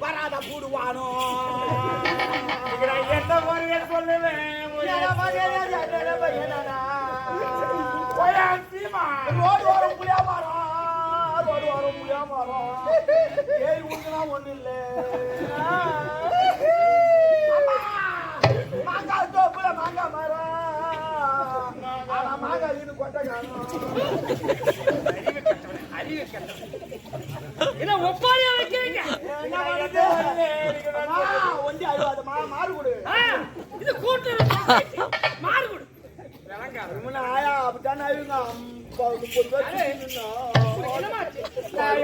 வராத கூடுவானோ எந்த முறையை சொல்லுவேன் ரோடு வரும் புளியா மரம் ரோடு வரும் புளியா மரம் ஏறி ஊத்துனா ஒண்ணு இல்ல மாங்காய் தோப்புல மாங்காய் மரம் ஆனா மாங்காய் இது கொட்டை காணும் அறிவு கட்டவன் ஒப்பாரியா வைக்கிறீங்க ஒண்டி அது மாறு கொடு இது கூட்டு மாறு கொடு ஆயா அப்படித்தான் ஆயுங்க 30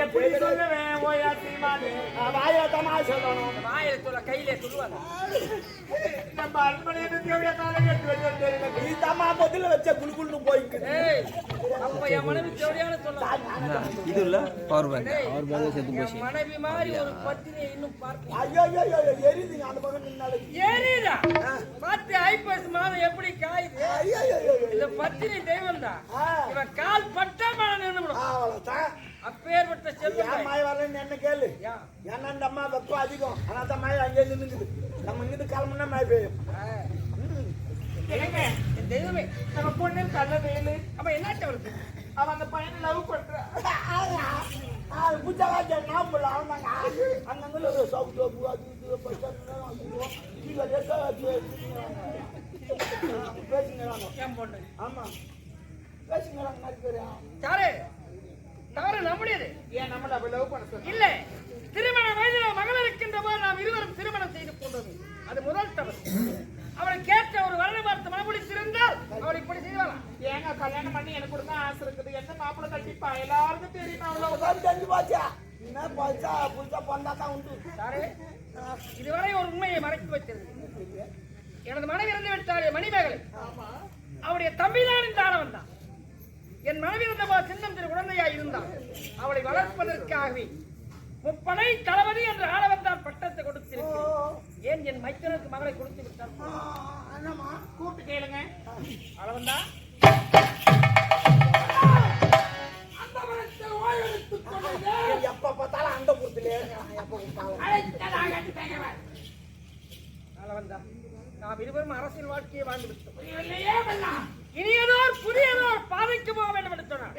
எப்படி சொல்லுவேன் வாயா தமா சொல்லணும் வாயில சொல்ல கையிலே சொல்லுவாங்க நம்ம அரண்மனை நீ தமா பதில வச்ச குளுகுள்னு போயிருக்கு அப்ப என் மனைவி தேவையான சொல்ல இது இல்ல பவர் பேங்க் செத்து போச்சு மனைவி மாதிரி ஒரு பத்தினி இன்னும் பார்க்க ஐயோ எரியுதுங்க அந்த பக்கம் நின்னால ஏறிடா பார்த்து ஐப்பசி மாதம் எப்படி காயுது இந்த பத்தினி தெய்வம் தான் இவன் கால் பட்டா மழை நின்றுடும் அவ்வளவுதான் அப்பேற்பட்ட செல்வம் மாய் வரலன்னு என்ன கேளு ஏன்னா இந்த அம்மா வெப்பம் அதிகம் ஆனா அந்த மாய் அங்கே நின்னுக்குது நம்ம இங்கிட்டு கிளம்புனா மாய் பெய்யும் என் தெய்வமே நம்ம பொண்ணு கல்ல வெயிலு அப்ப என்னாச்சு அவருக்கு அவன் அந்த பையனை லவ் பண்றான் புஜாலா நாம்பல அவன் அங்கங்க ஒரு சோப்பு சோப்பு அது பேசுங்கிறாங்க என் பொண்ணு ஆமா பேசுங்கிறாங்க மாதிரி பேரு யாரு தவறு நம்முடையது ஏன் நம்மள அப்படி லவ் பண்ண சொல்ல இல்ல திருமண வயதில் மகள் இருக்கின்ற போது நாம் இருவரும் திருமணம் செய்து கொண்டது அது முதல் தவறு அவளை கேட்ட ஒரு வரலை பார்த்து மனமுடித்திருந்தால் அவள் இப்படி செய்வாளா ஏங்க கல்யாணம் பண்ணி எனக்கு கூட ஆசை இருக்குது என்ன மாப்பிள்ளை கட்டிப்பா எல்லாருக்கும் தெரியும் அவ்வளவு தெரிஞ்சு பாச்சா என்ன பாச்சா புதுசா பொண்ணா தான் உண்டு சாரே இதுவரை ஒரு உண்மையை மறைத்து வைத்தது எனது மனைவி இறந்து விட்டாலே மணிமேகலை அவருடைய தம்பிதான் இந்த ஆணவன் தான் என் மனைவி இருந்தபோ சின்னம் திரு குழந்தையாய் இருந்தான் அவளை வளர்ப்பதற்காகவே முப்படை தளபதி என்ற ஆணவன் தான் பட்டத்தை கொடுத்திருக்கிறேன் ஏன் என் மைத்தனுக்கு மகளை கொடுத்து விட்டார் கூப்பிட்டு கேளுங்க ஆணவன் தான் எப்ப பார்த்தாலும் அந்த கூத்துல ஆணவன் தான் நாம் இருவரும் அரசியல் வாழ்க்கையை வாழ்ந்து விட்டோம் இனியதோர் புதியதோர் பாதைக்கு போக வேண்டும் என்று சொன்னார்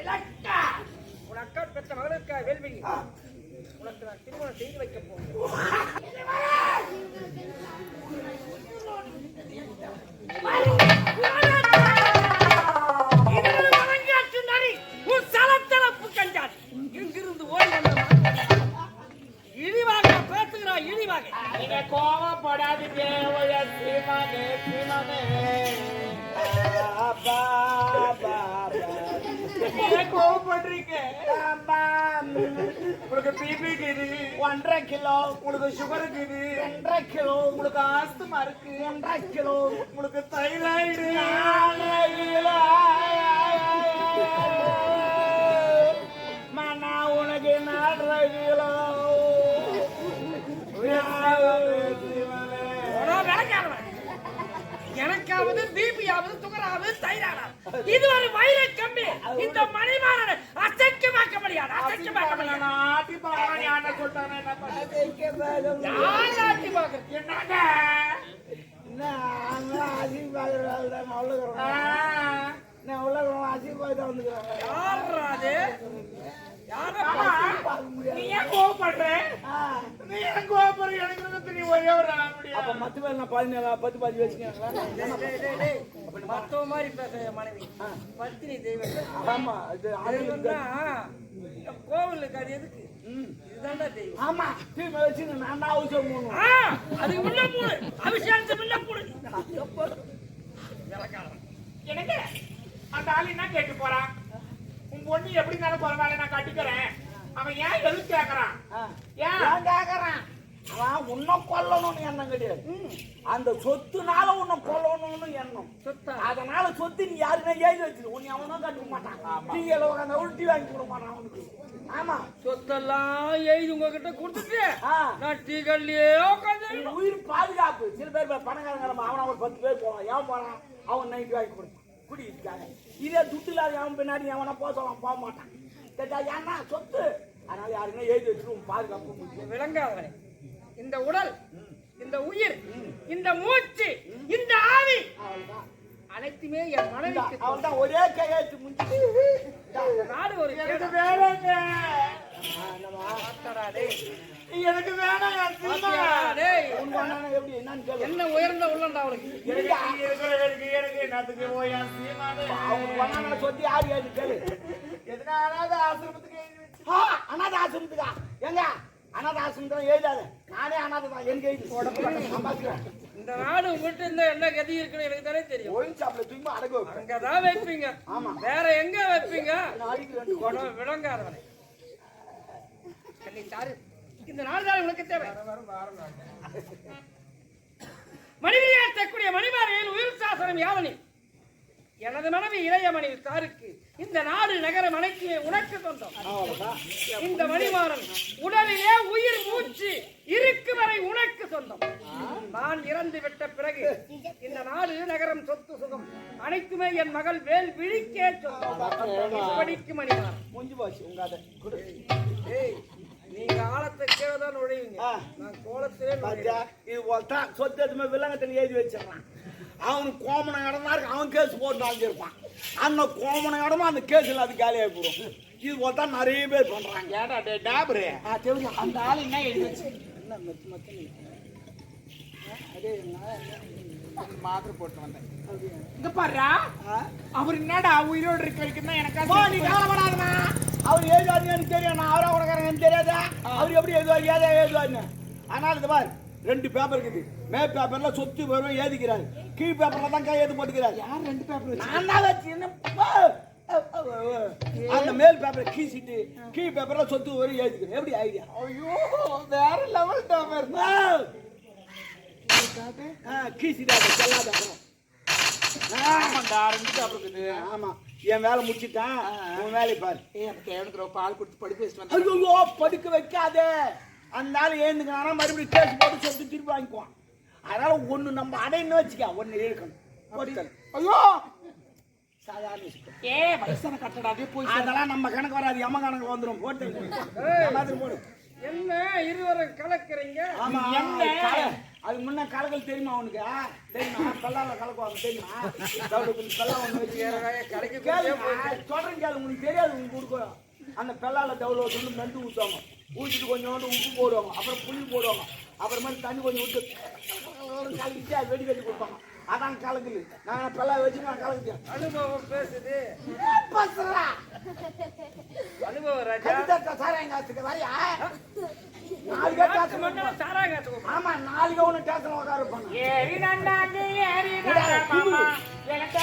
உன் அக்கா பெற்ற மகளுக்காக வேள்வி உனக்கு நான் திருமணம் செய்து வைக்க போகிறேன் உன் சலத்தலப்பு கஞ்சான் இங்கிருந்து ஓடி இழிவாக பேசுகிறாய் இழிவாக நீங்க கோவப்படாதீங்க கோவப்படுறீங்க உங்களுக்கு பிபி இருக்குது 1.5 கிலோ உங்களுக்கு சுகர் இருக்குது 2.5 கிலோ உங்களுக்கு ஆஸ்துமா இருக்கு 2.5 கிலோ உங்களுக்கு தைராய்டு 4 கிலோ மனா உனக்கு 4 கிலோ எனக்காவது பிபியாவது சுகராவது தைராய்டாவது இது ஒரு வைரஸ் கம்பி இந்த மணிமாறனை அசைக்கமாக்க முடியாது அசைக்கமாக்க முடியாது ஆட்டி பாக்கலாம் யானை சொல்லிட்டானே என்ன பண்ண யார் ஆட்டி பார்க்கறது என்னங்க என்ன ஆசீர்வாதம் நான் உலகம் ஆசீர்வாதம் வந்துக்கிறேன் யாராது நீ ஏன் கோவப்படுற நீ ஏன் கோவப்படுற எனக்கு நீ ஒரே ஒரு அப்ப மத்த பேர் நான் 10 வச்சுக்கிறேன் மத்தவ மாதிரி பேசுற மனைவி பத்தினி தெய்வம் ஆமா கோவிலுக்கு அது எதுக்கு இதுதான்டா தெய்வம் ஆமா தீமை வச்சு நான் தான் அவசியம் போகணும் அதுக்கு முன்ன மூணு அபிஷேகத்தை முன்ன மூணு எனக்கு அந்த ஆள் என்ன கேட்டு போறான் உன் பொண்ணு எப்படி இருந்தாலும் பரவாயில்ல நான் கட்டிக்கிறேன் அவன் ஏன் எதுக்கு கேக்குறான் ஏன் கேக்குறான் அவன் உன்னை கொல்லணும்னு எண்ணம் கிடையாது. அந்த சொத்துனால உன்னை கொல்லணும்னு எண்ணம். அதனால சொத்து நீ யாருன்னா எழுதி வச்சிரு. உன்னை அவனும் கட்டுக்க மாட்டான். டீல உட்காந்து உருட்டி வாங்கி கொடுக்க மாட்டான் அவனுக்கு. ஆமா, சொத்தெல்லாம் எழுதி உங்ககிட்ட கொடுத்துட்டு நான் டீ கல்லையே உட்காந்து உயிர் பாதுகாப்பு. சில பேர் பணக்காரங்க அவன் ஒரு 10 பேர் போவான். ஏன் போறான்? அவன் நைட்டு வாங்கி கொடுப்பான் குடியிருக்காங்க. இதே துட்டு இல்லாத அவன் பின்னாடி அவனை போக மாட்டான். ஏன்னா சொத்து. அதனால யாருன்னா எழுதி வச்சிருவோம். பாதுகாப்பு விளங்காதவனே, இந்த உடல், இந்த உயிர், இந்த மூச்சு, இந்த ஆவி அனைத்துமே என் மனைவிக்கு. அவன் தான் ஒரே கையெழுத்து முடிச்சு நாடு ஒரு எனக்கு வேணாங்க. எனக்கு வேணாம். எப்படி என்னன்னு என்ன உயர்ந்த உள்ளண்டா அவனுக்கு. அவங்க சொத்தி யாரு ஏது கேளு. எதுனா அனாத ஆசிரமத்துக்கு அனாத ஆசிரமத்துக்கா எங்க அனாத ஆசிரமத்துல எழுதாத. நானே அனாதை தான். எனக்கு எழுதி இந்த நாடு உங்கள்கிட்ட இருந்தா என்ன கதி இருக்குன்னு எனக்கு தானே தெரியும். ஒயின் சாப்பிட தூக்கி அடகு அங்கதான் வைப்பீங்க. ஆமா, வேற எங்க வைப்பீங்க? விளங்காதவனே, இந்த நாடு தான் உனக்கு தேவை. மனிதர்கள் தக்கூடிய மணிமாரையில் உயிர் சாசனம் யாவனி. எனது மனைவி இளையமணி தாருக்கு இந்த நாடு நகரம் அனைத்துமே உனக்கு சொந்தம். இந்த மணிமாறன் உடலிலே உயிர் மூச்சு இருக்கு வரை உனக்கு சொந்தம். நான் இறந்து விட்ட பிறகு இந்த நாடு நகரம் சொத்து சுகம் அனைத்துமே என் மகள் வேல் விழிக்கே சொந்தம். படிக்கும் மணிமாறன் முடிஞ்சு போச்சு உங்க அதை. நீங்க ஆழத்தை கீழதான் நுழைவீங்க, நான் கோலத்திலே நுழைவேன். இது போல்தான் சொத்து எதுவுமே விலங்கத்தில் எழுதி வச்சிடறான். அவனுக்கு கோமனம் இடமா இருக்கு. அவன் கேஸ் போட்டு அழைஞ்சிருப்பான். அந்த கோமனம் இடமா அந்த கேஸில் அது காலியாக போடும். இது போல்தான் நிறைய பேர் பண்றாங்க. ஏடா டாபரு அந்த ஆள் என்ன எழுதி வச்சு என்ன மாத்திரை போட்டு வந்தேன். இங்க பாருடா, அவர் என்னடா உயிரோடு இருக்க வரைக்கும் தான் எனக்கு. நீ கவலைப்படாதமா. அவர் எழுதுவாரு எனக்கு தெரியும். நான் அவரா உனக்கு எனக்கு தெரியாதா? அவர் எப்படி எழுதுவாரு ஏதா எழுதுவாருன்னு. ஆனால் இது பாரு 2 பேப்பர் இருக்குது. மேல் பேப்பர்ல சொத்து வரும் எழுதிக்கிறாரு. கீழ் பேப்பர்ல தான் கையெழுத்து போட்டுக்கிறாரு. யார் 2 பேப்பர்? நான் தான் வச்சு அந்த மேல் பேப்பரை கீசிட்டு கீழ் பேப்பர்ல சொத்து வரும் எழுதிக்கிறேன். எப்படி ஐடியா? ஐயோ, வேற லெவல் டாபர். கீசிட்டு செல்லாத. ஆமாண்டா, 2 பேப்பர் இருக்குது. ஆமா, என் வேலை முடிச்சுட்டான். உன் வேலையை பாரு. எனக்கு தேவனுக்கு பால் கொடுத்து படிக்க வச்சுட்டு வந்தேன். ஐயோ, படுக்க வைக்காதே. அந்த ஆள் ஏந்துக்கானா மறுபடியும் கேஸ் போட்டு சொத்து திருப்பி வாங்கிக்குவான். அதனால ஒண்ணு நம்ம அடைன்னு வச்சுக்க, ஒண்ணு இழுக்கணும். ஐயோ, சாதாரண வயசான கட்டடாவே போய் அதெல்லாம் நம்ம கணக்கு வராது. எம்ம கணக்கு வந்துடும். போட்டு போடு. என்ன இருவரை கலக்குறீங்க? ஆமா, அது முன்ன கலக்கல் தெரியுமா உனக்கு? தெரியுமா? கல்லால கலக்குவாங்க தெரியுமா? பெல்லாம் ஒண்ணு வச்சு சொல்றேன் கேளு. உனக்கு தெரியாது. உனக்கு கொடுக்கும். அந்த பெல்லால தவுல வந்து நண்டு ஊற்றுவாங்க. ஊற்றிட்டு கொஞ்சோண்டு உப்பு போடுவாங்க. அப்புறம் புளி போடுவாங்க. அப்புறமா தண்ணி கொஞ்சம் விட்டு கலக்கிட்டு அது வெடி கட்டி கொடுப்பாங்க. அதான் கலக்குது. நான் பெல்லா வச்சு நான் கலக்குறேன். அனுபவம் பேசுது. அனுபவம் ராஜா. சாராயங்காத்துக்கு வரையா? 4 மட்டும் சாராயங்காத்துக்கு. ஆமா, 4 ஒண்ணு டேஷன் உட்கார இருப்பாங்க. ஏறி நண்டாங்க ஏறி மாமா எனக்கு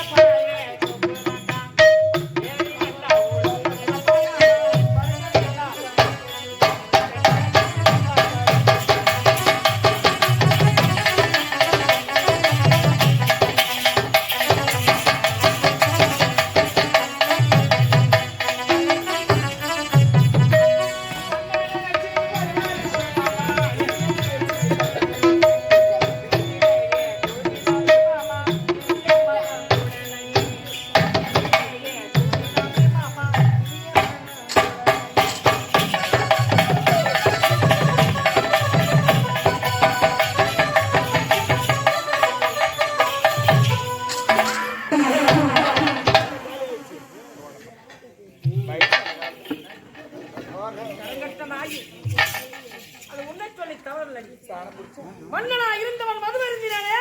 மன்னனா இருந்தவன் மது அருந்தினானே,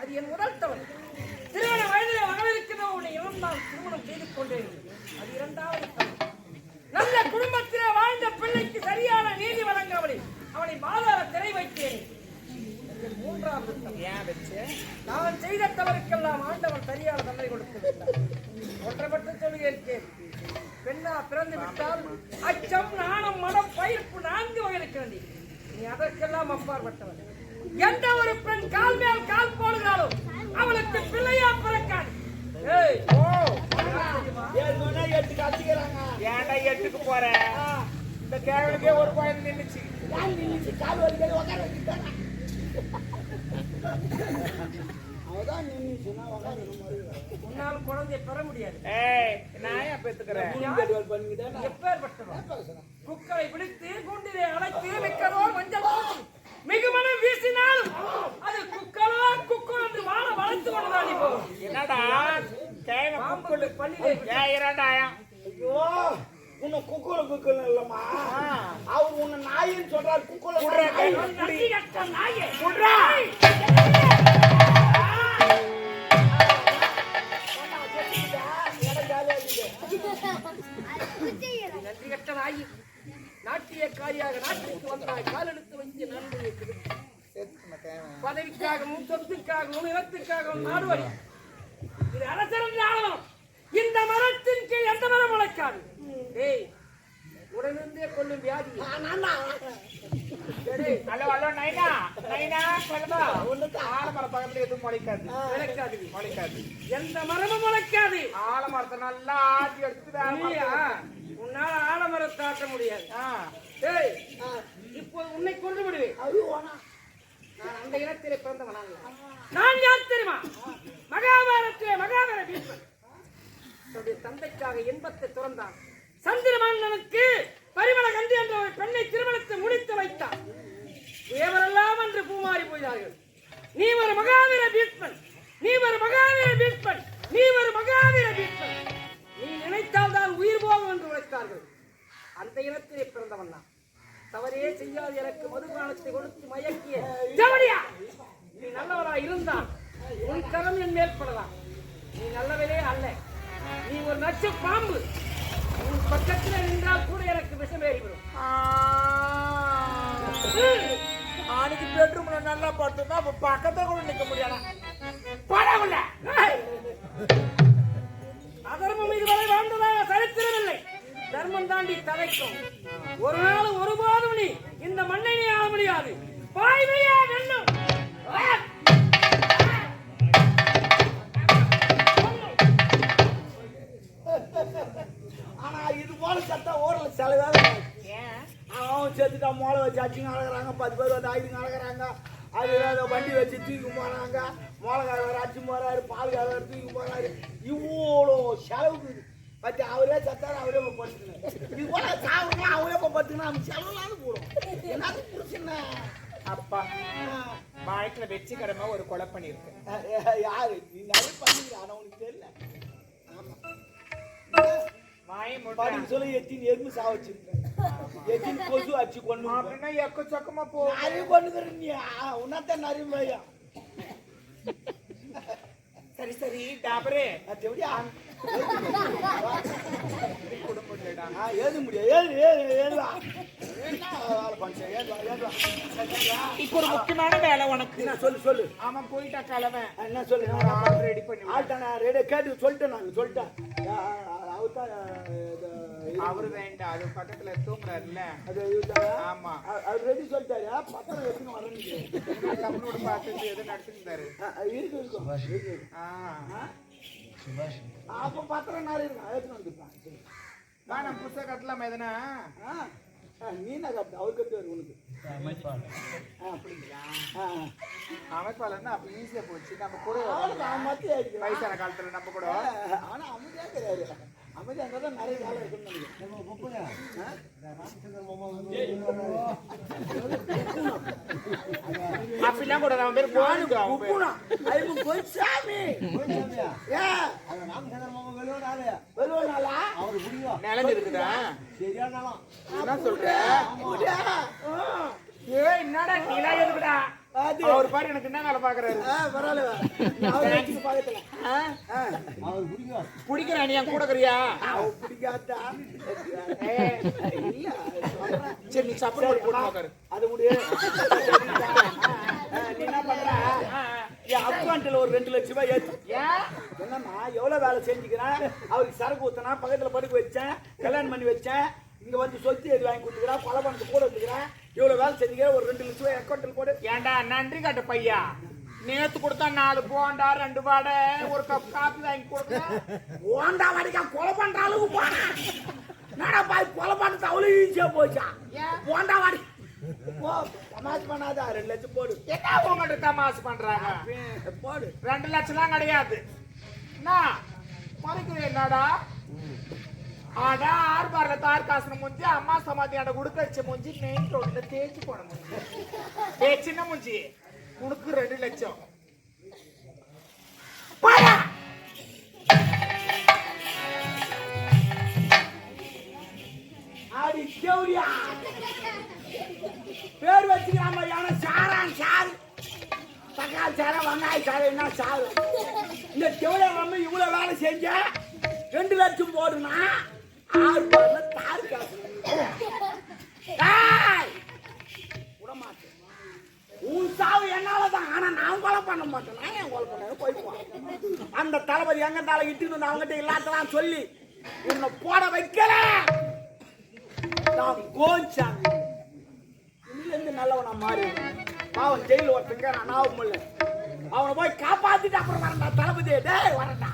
அது என் முதல் தவறு. திருமண வயதிலே வரவிருக்கிற உன்னை இறந்தால் திருமணம் செய்து கொண்டேன், அது 2வது தவறு. நல்ல குடும்பத்திலே வாழ்ந்த பிள்ளைக்கு சரியான நீதி வழங்காமலே அவனை மாதார திரை வைத்தேன், 3வது தவறு. நான் செய்த தவறுக்கெல்லாம் ஆண்டவன் சரியான தண்டனை கொடுத்திருக்கிறார். ஒன்றை மட்டும் சொல்லுகிறேன், பெண்ணா பிறந்து விட்டால் அச்சம், நாணம், மனம், பயிர்ப்பு 4 வகை இருக்க வேண்டிய. நீ அதற்கெல்லாம் அப்பாற்பட்டவன். எந்த ஒரு பெண் கால் மேல் கால் போடுகிறாளோ அவளுக்கு பிள்ளையா பிறக்காது. ஏய், ஏன்னா 8 கத்திக்கிறாங்க. ஏன்டா 8க்கு போற? இந்த கேவலுக்கே ஒரு குழந்தை நின்னுச்சு. யார் நின்னுச்சு? கால் வலிக்காது உட்கார வச்சுட்டாங்க. அவதான் நின்னுச்சுன்னா உட்கார உன்னால் குழந்தையை பெற முடியாது. ஏய், நான் ஏன் பெத்துக்கிறேன்? பண்ணிக்கிட்டேன். எப்பேற்பட்டவன்? குக்கரை பிடித்து குண்டிலே அழைத்து மிக்கதோ மஞ்சள் பூசி மிகுமனம் வீசினாலும் அது குக்கரோ குக்கர் என்று வாழ வளைத்து கொண்டுதான் இப்போ. என்னடா கேவ பாம்புக்கு பள்ளியிலே ஏன் இரண்டாயம்? ஐயோ உன்னை குக்குல இல்லம்மா, அவர் உன்னை நாயின்னு சொல்றாரு. குக்குல நன்றி கட்ட நாயே. நன்றி கட்ட நாயி, நாட்டியக்காரியாக நாட்டுக்கு வந்தாய், காலெடுத்து வைத்து நன்றி பதவிக்காகவும் சொத்துக்காகவும் இனத்துக்காகவும் நாடுவடி. இது அரசரன் ஆளவம். இந்த மரத்தின் கீழ் எந்த மரம் முளைக்காது. ஏய், உடனிருந்தே கொள்ளும் வியாதி. ஹலோ ஹலோ நைனா நைனா சொல்லுமா? ஒண்ணுக்கு ஆலமரம் பக்கத்துல எதுவும் முளைக்காது. முளைக்காது. முளைக்காது. எந்த மரமும் முளைக்காது. ஆலமரத்தை நல்லா ஆட்டி எடுத்து இல்லையா? உன்னால ஆலமரத்தை ஆட்ட முடியாது. ஏய், இப்போ உன்னை கொண்டு விடுவேன். நான் அந்த இனத்திலே பிறந்தவன் அல்ல. நான் யார் தெரியுமா? மகாபாரத்திலே மகாபார பீஷ்மன் தன்னுடைய தந்தைக்காக இன்பத்தை துறந்தான். சந்திரமன்னனுக்கு பரிமள கண்டி என்ற ஒரு பெண்ணை திருமணத்தை முடித்து வைத்தான். தேவரெல்லாம் என்று பூமாறி போய்தார்கள். நீ ஒரு மகாவீர பீஷ்மன், நீ ஒரு மகாவீர பீஷ்மன், நீ ஒரு மகாவீர பீஷ்மன், நீ நினைத்தால் தான் உயிர் போகும் என்று உழைத்தார்கள். அந்த இனத்திலே பிறந்தவன் நான். தவறே செய்யாது எனக்கு மதுபானத்தை கொடுத்து மயக்கிய ஜவடியா, நீ நல்லவரா இருந்தால் உன் கரம் என் மேற்படலாம். நீ நல்லவரே அல்ல, நீ ஒரு நச்சு பாம்பு. உன் பக்கத்தில் நின்றால் கூட எனக்கு விஷம் ஏறிவிடும். ஆனைக்கு பெட்ரூம்ல நல்லா படுத்துனா அப்ப பக்கத்துல கூட நிக்க முடியல. படவுல அதர்மம் இதுவரை வாழ்ந்ததாக சரித்திரமில்லை. தர்மம் தாண்டி தலைக்கும். ஒரு நாள் ஒருபோதும் நீ இந்த மண்ணை நீ ஆள முடியாது. பாய்மையா வெல்லும். ஆனா இது போல சத்தம் ஊர்ல செலவாக அவன் சேர்த்துட்டா மோளை வச்சு அச்சுங்க அழகிறாங்க. 10 பேர் வந்து ஆயுதுங்க அழகிறாங்க. அது வண்டி வச்சு தூக்கி போறாங்க. மோளக்காரர் அச்சு போறாரு, பால்காரர் தூக்கி போறாரு. இவ்வளோ செலவு பத்தி அவரே சத்தாரு, அவரே படுத்துக்கணும். இது போல சாவுனா அவரே படுத்துக்கணும். அவன் செலவுலான்னு போடும். என்னது புரிச்சுன்னா அப்பா வாழ்க்கையில வெற்றி கடமை ஒரு கொலை பண்ணிருக்கு. யாரு நீ நிறைய பண்ணிக்கிற? ஆனா உனக்கு தெரியல. ஆமா வாய் பாடி சொல்லி எத்தின் எறும்பு சாவச்சிருக்கேன். எத்தின் கொசு அச்சு கொண்டு அப்படின்னா எக்க சொக்கமா போ. நிறைய கொண்டுக்கிறேன் நீ. உன்னத்தான் நிறைய பையா. சரி சரி டாபரே எப்படியா குடும்பம்டா. ஏது முடியாது. ஏதுவா இப்போ ஒரு முக்கியமான வேலை உனக்கு. என்ன சொல்லு. அவன் போயிட்டா கிழமை. என்ன சொல்லு. ஆள் ரெடி பண்ணி ஆள்தான் ரெடி கேட்டு சொல்லிட்டேன். நான் சொல்லிட்டேன். அவரு வேண்டாம், அது பக்கத்துல தூங்குறாருல்ல. அது ஆமா அவர் ரெடி சொல்லிட்டாரு. பத்திரம் எடுத்துன்னு வரேன்னு தமிழோட பார்த்து எதுவும் நடத்திருந்தாரு. இருக்கும். அப்ப பத்திரம் நாள் இருக்கும். எடுத்துன்னு வந்துருப்பான். நம்ம புதுசா கட்டலாமா எதுனா? நீனா கட்டு, அவர் கட்டுவார் உனக்கு. அமைப்பாளர்னா அப்ப ஈஸியா போச்சு. நம்ம கூட வயசான காலத்துல நம்ம கூட. ஆனா அமைதியா கிடையாது. அமைதியா இருந்தாலும் நிறைய வேலை இருக்குன்னு அப்படிலாம் கூட நம்ம பேர் நிலம் இருக்குதா? என்ன சொல்ற? என்னடா நீலா எதுக்குடா? அவர் பாரு எனக்கு என்ன வேலை பாக்குறாரு. பிடிக்கிறா நீ என் கூட இருக்கிறியா? சரி நீ சப்போர்ட் போட்டு அது முடியும். நீ என்ன பண்ற? என் அக்கௌண்ட்ல ஒரு 2 லட்சம் ரூபாய் ஏத்து. என்னம்மா எவ்வளவு வேலை செஞ்சுக்கிறேன். அவருக்கு சரக்கு ஊத்தினா, பக்கத்துல படுக்க வச்சேன், கல்யாணம் பண்ணி வச்சேன். இங்க வந்து சொத்து எது வாங்கி கொடுத்துக்கிறேன், கொலை பண்ணது கூட வச்சுக்கிறேன். இவ்வளவு வேலை செஞ்சீங்க, ஒரு 2 லட்சம் ரூபாய் அக்கௌண்ட்டில் போடு. ஏன்டா நன்றி காட்டு பையா, நேத்து கொடுத்தா 4 போண்டா 2 வாடை ஒரு கப் காபி வாங்கி கொடுக்க. ஓண்டா வடிக்கா கொலை பண்ற அளவுக்கு போனா நாடா பாய் கொலை பண்றது அவ்வளவு ஈஸியா போச்சா? ஓண்டா வாடி போ, தமாஷ் பண்ணாத. 2 லட்சம் போடு. என்ன உங்கள்கிட்ட தமாசு பண்றாங்க? போடு. 2 லட்சம்லாம் கிடையாது. என்ன மறைக்கிறேன் என்னடா? ஆடா ஆர்பார்ல தார் காசுன முஞ்சி அம்மா சமாதி ஆட உடுக்கடிச்ச முஞ்சி மெயின் ரோட்ல தேய்ச்சி போன முஞ்சி. சின்ன முஞ்சி உனக்கு 2 லட்சம். பாடா ஆடி தேவரியா பேர் வச்சுக்கிறான் மாதிரியான சாரான் சாரு, தக்காளி சாரா, வெங்காய சாரு, என்ன சாரு. இந்த தேவரியா நம்ம இவ்வளவு வேலை செஞ்ச 2 லட்சம் போடுனா 6 பாருல தார் காசு விடமாட்டேன். உன் சாவு என்னாலதான். ஆனா நான் கொலை பண்ண மாட்டேன். நான் ஏன் கொலை பண்ண போய்க்குவான். அந்த தளபதி எங்க தலை இட்டு அவங்ககிட்ட இல்லாததான் சொல்லி உன்னை போட வைக்கல. நான் கோஞ்சாங்க இருந்து நல்லவனா மாறி பாவம் ஜெயில ஒருத்தங்க நான் ஆகும் இல்ல. அவனை போய் காப்பாத்திட்டு அப்புறம் வரண்டா தளபதி. டேய் வரண்டா.